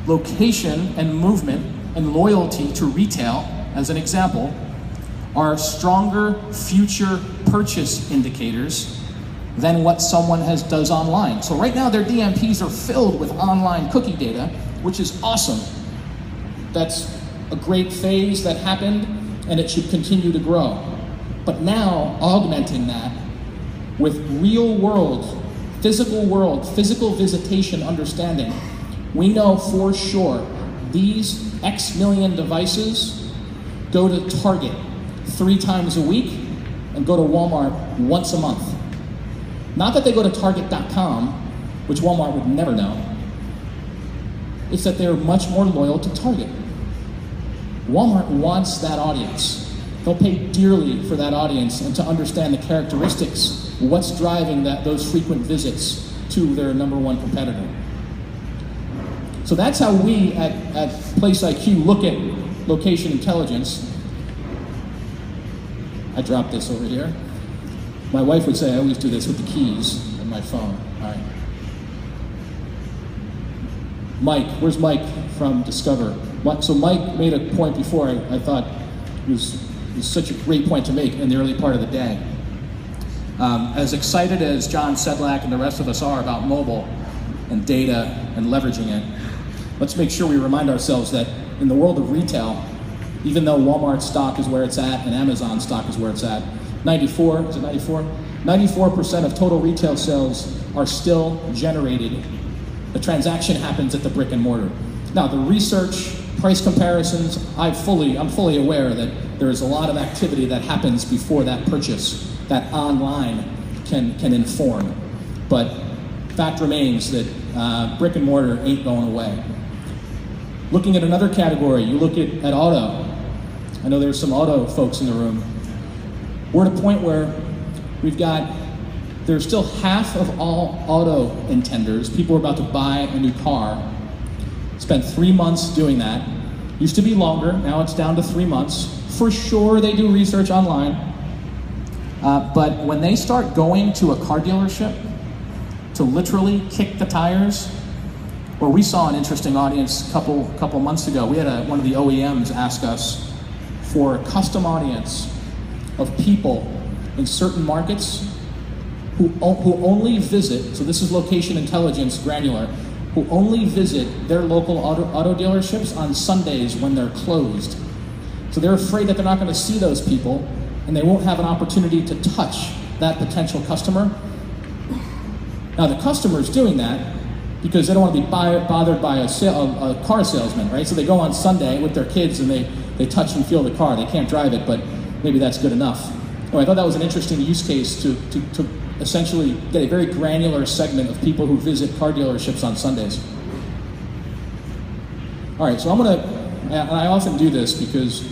Location and movement and loyalty to retail, as an example, are stronger future purchase indicators than what someone does online. So right now their DMPs are filled with online cookie data, which is awesome. That's a great phase that happened, and it should continue to grow. But now, augmenting that with real world, physical visitation understanding, we know for sure these X million devices go to Target 3 times a week and go to Walmart once a month. Not that they go to Target.com, which Walmart would never know. It's that they're much more loyal to Target. Walmart wants that audience. They'll pay dearly for that audience and to understand the characteristics, what's driving those frequent visits to their #1 competitor. So that's how we at PlaceIQ look at location intelligence. I dropped this over here. My wife would say I always do this with the keys on my phone. All right. Mike, where's Mike from Discover? So Mike made a point before I thought was such a great point to make in the early part of the day. As excited as John Sedlak and the rest of us are about mobile and data and leveraging it, let's make sure we remind ourselves that in the world of retail, even though Walmart stock is where it's at and Amazon stock is where it's at, 94% of total retail sales are still generated. The transaction happens at the brick and mortar. Now the research, price comparisons, I'm fully aware that there is a lot of activity that happens before that purchase that online can inform. But fact remains that brick and mortar ain't going away. Looking at another category, you look at auto. I know there's some auto folks in the room. We're at a point where there's still half of all auto intenders, people are about to buy a new car, spend 3 months doing that. Used to be longer, now it's down to 3 months. For sure they do research online, but when they start going to a car dealership to literally kick the tires, or we saw an interesting audience a couple months ago. We had one of the OEMs ask us for a custom audience of people in certain markets who only visit, so this is location intelligence granular, who only visit their local auto dealerships on Sundays when they're closed. So they're afraid that they're not going to see those people and they won't have an opportunity to touch that potential customer. Now the customer's doing that because they don't want to be bothered by a car salesman, right? So they go on Sunday with their kids and they touch and feel the car. They can't drive it, but maybe that's good enough. I thought that was an interesting use case to essentially get a very granular segment of people who visit car dealerships on Sundays. All right, so and I often do this because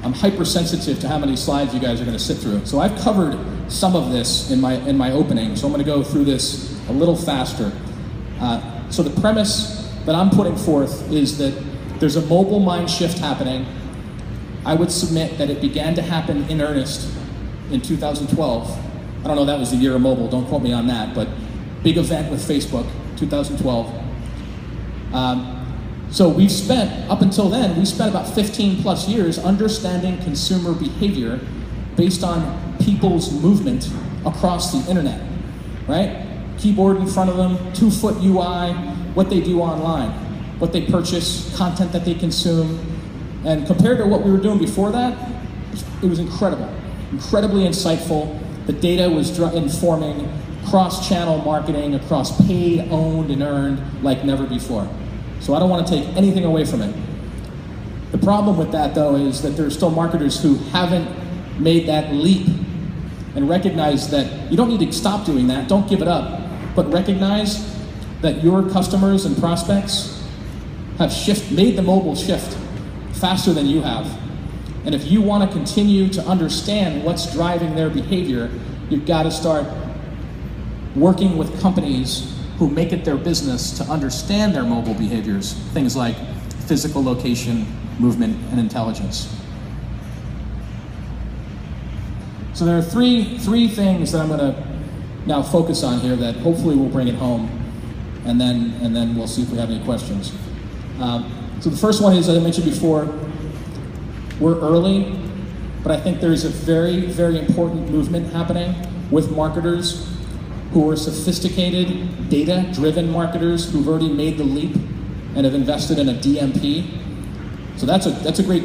I'm hypersensitive to how many slides you guys are going to sit through. So I've covered some of this in my opening, so I'm going to go through this a little faster. So the premise that I'm putting forth is that there's a mobile mind shift happening. I would submit that it began to happen in earnest in 2012. I don't know if that was the year of mobile, don't quote me on that, but big event with Facebook, 2012. So we've spent, up until then, we spent about 15 plus years understanding consumer behavior based on people's movement across the internet, right? Keyboard in front of them, 2-foot UI, what they do online, what they purchase, content that they consume. And compared to what we were doing before that, it was incredible, incredibly insightful. The data was informing cross-channel marketing across paid, owned, and earned like never before. So I don't want to take anything away from it. The problem with that, though, is that there are still marketers who haven't made that leap and recognize that you don't need to stop doing that, don't give it up, but recognize that your customers and prospects have made the mobile shift faster than you have. And if you want to continue to understand what's driving their behavior, you've got to start working with companies who make it their business to understand their mobile behaviors, things like physical location, movement, and intelligence. So there are three things that I'm going to now focus on here that hopefully will bring it home, and then we'll see if we have any questions. So the first one is, as I mentioned before, we're early, but I think there's a very, very important movement happening with marketers who are sophisticated, data-driven marketers who've already made the leap and have invested in a DMP. So that's a great,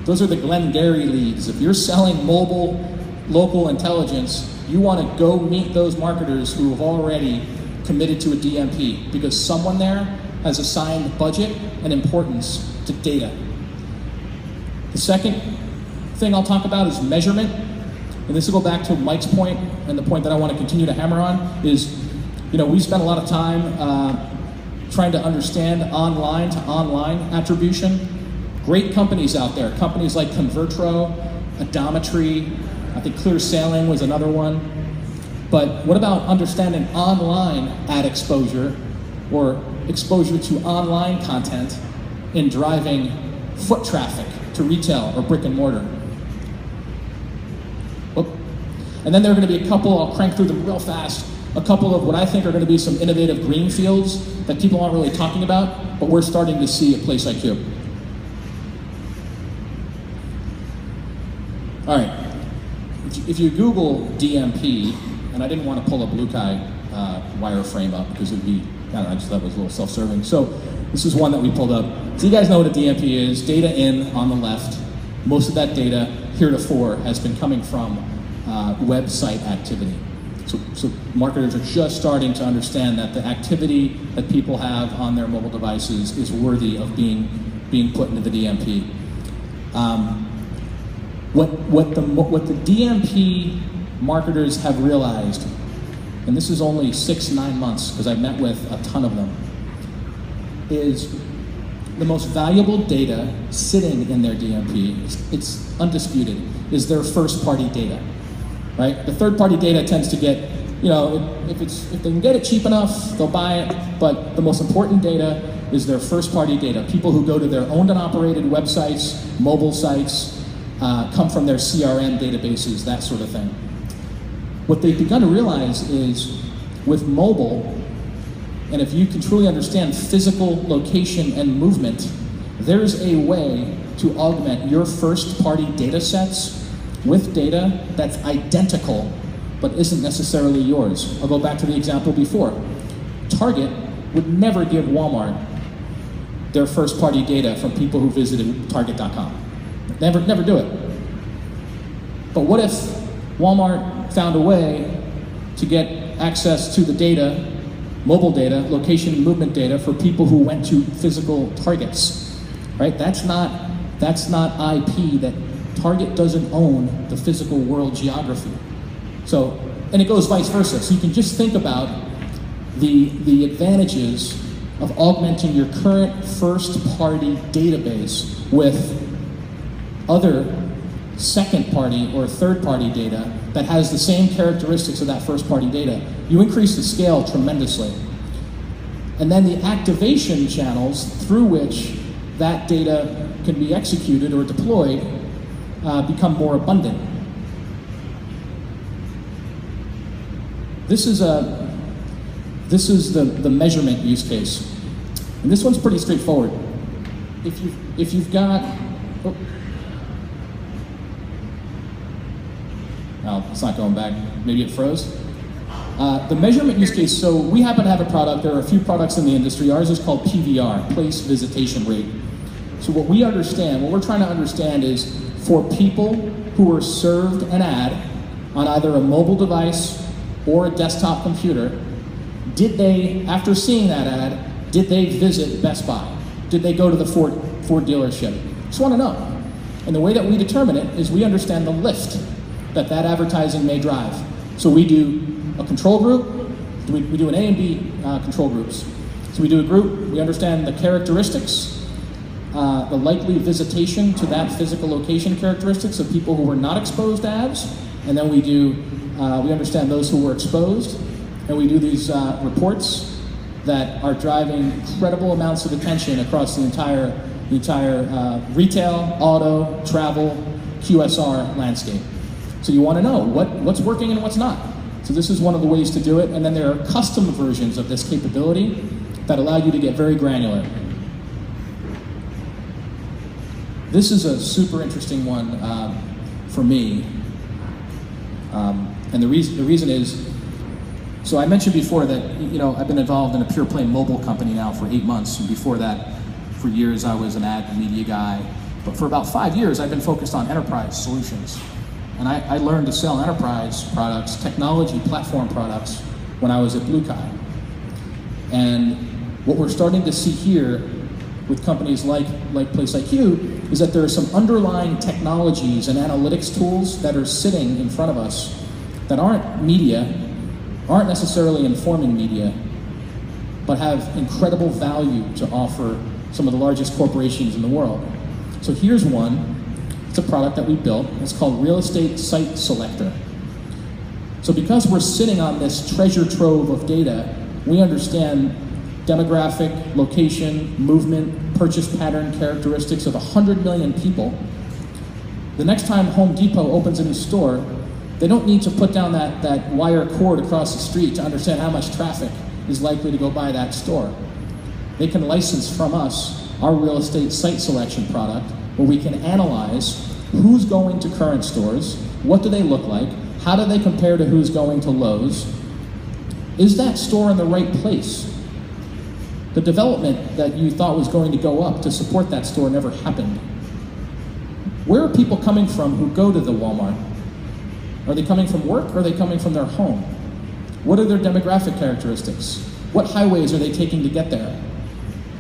those are the Glengarry leads. If you're selling mobile, local intelligence, you want to go meet those marketers who have already committed to a DMP, because someone there has assigned budget and importance to data. The second thing I'll talk about is measurement. And this will go back to Mike's point, and the point that I want to continue to hammer on is, we spend a lot of time trying to understand online to online attribution. Great companies out there, companies like Convertro, Odometry, I think Clear Sailing was another one. But what about understanding online ad exposure or exposure to online content in driving foot traffic to retail or brick and mortar? And then there are going to be a couple, I'll crank through them real fast, a couple of what I think are going to be some innovative green fields that people aren't really talking about, but we're starting to see at PlaceIQ. All right, if you Google DMP, and I didn't want to pull a Blue Kai wireframe up because it would be, I don't know, I just thought it was a little self-serving. So this is one that we pulled up. So you guys know what a DMP is, data in on the left. Most of that data heretofore has been coming from website activity. So marketers are just starting to understand that the activity that people have on their mobile devices is worthy of being put into the DMP. What the DMP marketers have realized, and this is only 6-9 months because I've met with a ton of them, is the most valuable data sitting in their DMP, it's undisputed, is their first-party data. Right? The third-party data tends to get, if they can get it cheap enough, they'll buy it, but the most important data is their first-party data. People who go to their owned and operated websites, mobile sites, come from their CRM databases, that sort of thing. What they've begun to realize is with mobile, and if you can truly understand physical location and movement, there's a way to augment your first-party data sets with data that's identical, but isn't necessarily yours. I'll go back to the example before. Target would never give Walmart their first-party data from people who visited Target.com. Never do it. But what if Walmart found a way to get access to the data, mobile data, location and movement data for people who went to physical targets, right? That's not IP. That Target doesn't own the physical world geography. So, and it goes vice versa. So you can just think about the advantages of augmenting your current first-party database with other second-party or third-party data that has the same characteristics of that first-party data. You increase the scale tremendously. And then the activation channels through which that data can be executed or deployed become more abundant. This is the measurement use case, and this one's pretty straightforward. If you've got, oh, it's not going back.Maybe it froze. The measurement use case. So we happen to have a product. There are a few products in the industry. Ours is called PVR, Place Visitation Rate. So what we're trying to understand is, for people who were served an ad on either a mobile device or a desktop computer, did they, after seeing that ad, did they visit Best Buy? Did they go to the Ford dealership? Just want to know. And the way that we determine it is we understand the lift that advertising may drive. So we do a control group, we do an A and B control groups. So we do a group, we understand the characteristics, the likely visitation to that physical location characteristics of people who were not exposed to ads, and then we understand those who were exposed, and we do these reports that are driving incredible amounts of attention across the entire retail, auto, travel, QSR landscape. So you want to know what's working and what's not. So this is one of the ways to do it, and then there are custom versions of this capability that allow you to get very granular. This is a super interesting one for me. And the reason is, so I mentioned before that, I've been involved in a pure play mobile company now for 8 months. And before that, for years, I was an ad media guy. But for about 5 years, I've been focused on enterprise solutions. And I learned to sell enterprise products, technology platform products, when I was at BlueKai. And what we're starting to see here with companies like PlaceIQ is that there are some underlying technologies and analytics tools that are sitting in front of us that aren't media, aren't necessarily informing media, but have incredible value to offer some of the largest corporations in the world. So here's one. It's a product that we built. It's called Real Estate Site Selector. So because we're sitting on this treasure trove of data, we understand demographic, location, movement, purchase pattern characteristics of 100 million people. The next time Home Depot opens a new store, they don't need to put down that wire cord across the street to understand how much traffic is likely to go by that store. They can license from us our real estate site selection product, where we can analyze who's going to current stores, what do they look like, how do they compare to who's going to Lowe's, is that store in the right place? The development that you thought was going to go up to support that store never happened. Where are people coming from who go to the Walmart? Are they coming from work or are they coming from their home? What are their demographic characteristics? What highways are they taking to get there?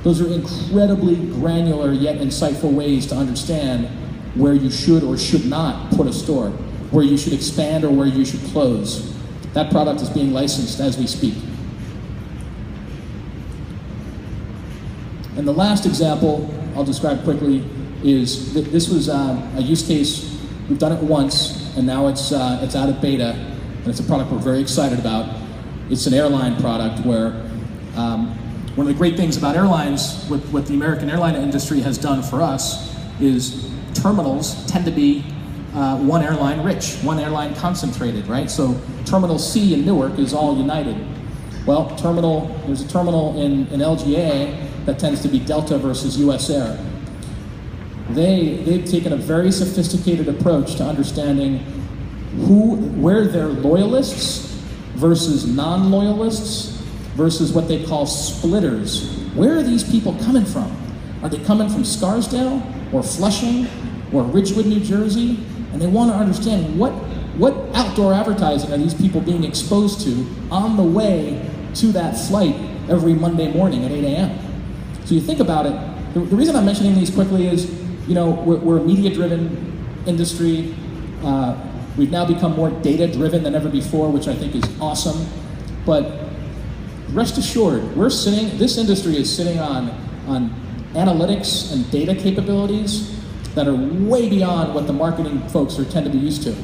Those are incredibly granular yet insightful ways to understand where you should or should not put a store, where you should expand or where you should close. That product is being licensed as we speak. And the last example I'll describe quickly is that this was a use case. We've done it once, and now it's out of beta, and it's a product we're very excited about. It's an airline product where one of the great things about airlines, what the American airline industry has done for us, is terminals tend to be one airline rich, one airline concentrated, right? So Terminal C in Newark is all United. Well, there's a terminal in LGA that tends to be Delta versus US Air. They've taken a very sophisticated approach to understanding where their loyalists versus non-loyalists versus what they call splitters. Where are these people coming from? Are they coming from Scarsdale or Flushing or Ridgewood, New Jersey? And they want to understand what outdoor advertising are these people being exposed to on the way to that flight every Monday morning at 8 a.m. So you think about it, the reason I'm mentioning these quickly is, we're a media-driven industry. We've now become more data-driven than ever before, which I think is awesome. But rest assured, this industry is sitting on analytics and data capabilities that are way beyond what the marketing folks tend to be used to.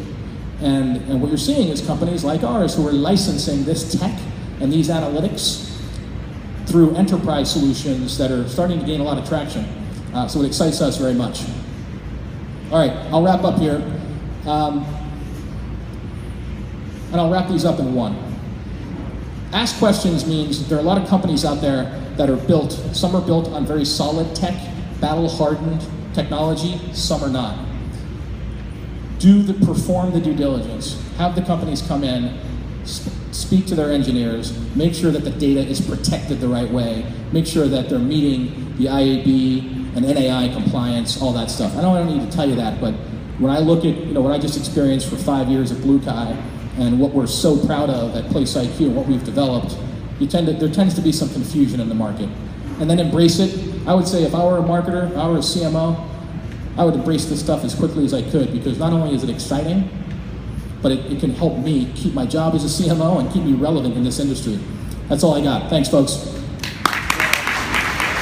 And what you're seeing is companies like ours who are licensing this tech and these analytics through enterprise solutions that are starting to gain a lot of traction. So it excites us very much. All right, I'll wrap up here. And I'll wrap these up in one. Ask questions means there are a lot of companies out there that are built, some are built on very solid tech, battle-hardened technology, some are not. Perform the due diligence. Have the companies come in, speak to their engineers, make sure that the data is protected the right way, make sure that they're meeting the IAB and NAI compliance, all that stuff. I don't need to tell you that, but when I look at what I just experienced for 5 years at BlueKai and what we're so proud of at PlaceIQ and what we've developed, there tends to be some confusion in the market. And then embrace it. I would say if I were a marketer, if I were a CMO, I would embrace this stuff as quickly as I could, because not only is it exciting, but it can help me keep my job as a CMO and keep me relevant in this industry. That's all I got. Thanks, folks.